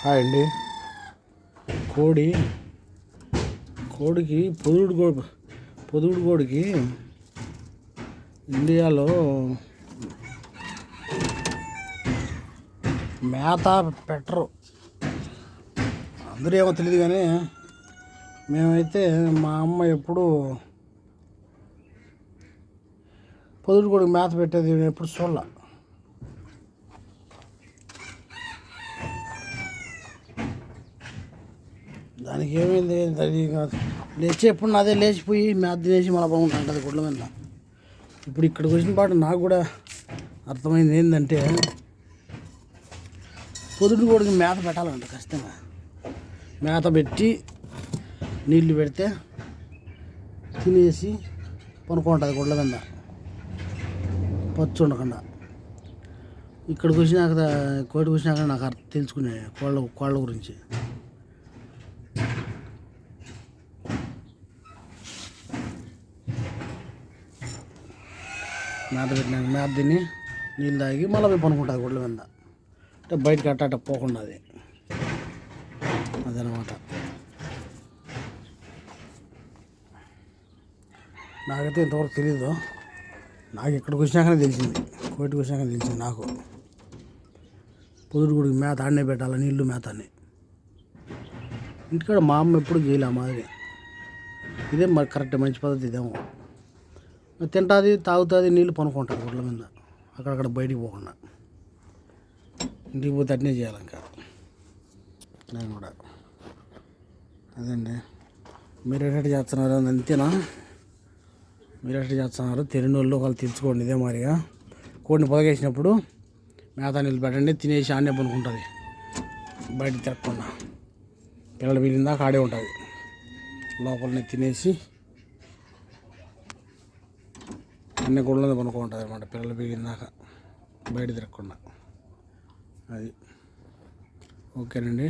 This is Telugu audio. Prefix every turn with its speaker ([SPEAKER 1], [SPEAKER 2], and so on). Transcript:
[SPEAKER 1] హాయ్ అండి. కోడికి పొదుగుడు కోడికి ఇండియాలో మేత పెట్టరు. అందరూ ఏమో తెలియదు కానీ మేమైతే మా అమ్మ ఎప్పుడు పొదుగుడు కోడికి మేత పెట్టేది నేను ఎప్పుడు చూడాల. దానికి ఏమైంది లేచి ఎప్పుడు నాదే లేచిపోయి మేత తినేసి మళ్ళీ బాగుంటుంది గుడ్ల మీద. ఇప్పుడు ఇక్కడికి వచ్చిన పాటు నాకు కూడా అర్థమైంది ఏంటంటే పొదుడు కోడికి మేత పెట్టాలంట ఖచ్చితంగా. మేత పెట్టి నీళ్ళు పెడితే తినేసి పనుకుంటుంది గుడ్ల మీద పచ్చి ఉండకుండా. ఇక్కడికి వచ్చినాక కోడికి వచ్చినాక నాకు అర్థం తెలుసుకునే కోళ్ళ గురించి. మేత పెట్టినాక మేత తిని నీళ్ళు తాగి మళ్ళీ పనుకుంటుంది గుడ్ల మీద. అంటే బయటకి అట్ట పోకుండా అదనమాట. నాకైతే ఇంతవరకు తెలీదు. నాకు ఇక్కడికి వచ్చినాకనే తెలిసింది, కోటికి వచ్చినాకనే తెలిసింది నాకు. పొదుడు గుడికి మేత ఆడనే పెట్టాలి, నీళ్ళు మేత అని. ఇంటికాడ మా అమ్మ ఎప్పుడు చేయలే మాదిరి. ఇదే మరి కరెక్ట్ మంచి పద్ధతి ఇదేమో. తింటుంది, తాగుతుంది, నీళ్ళు పనుకుంటుంది గుడ్ల మీద అక్కడక్కడ బయటికి పోకుండా. ఇంటికి పోతే అట్నే చేయాలి ఇంకా నేను కూడా. అదండి, మీరు ఎట్లా చేస్తున్నారు అంతేనా? మీరు ఎట్లా చేస్తున్నారు తెలియని వాళ్ళు వాళ్ళు తెలుసుకోండి. ఇదే మాదిరిగా కోడిని పొదగేసినప్పుడు మేత నీళ్ళు పెట్టండి, తినేసి ఆడనే పనుకుంటుంది బయట తిరగకుండా. పిల్లలు వీలిందాక ఆడే ఉంటుంది, లోపలనే తినేసి అన్ని గుళ్ళలో పనుకుంటుంది అనమాట. పిల్లలు వీలిందాక బయట తిరగకుండా. అది ఓకేనండి.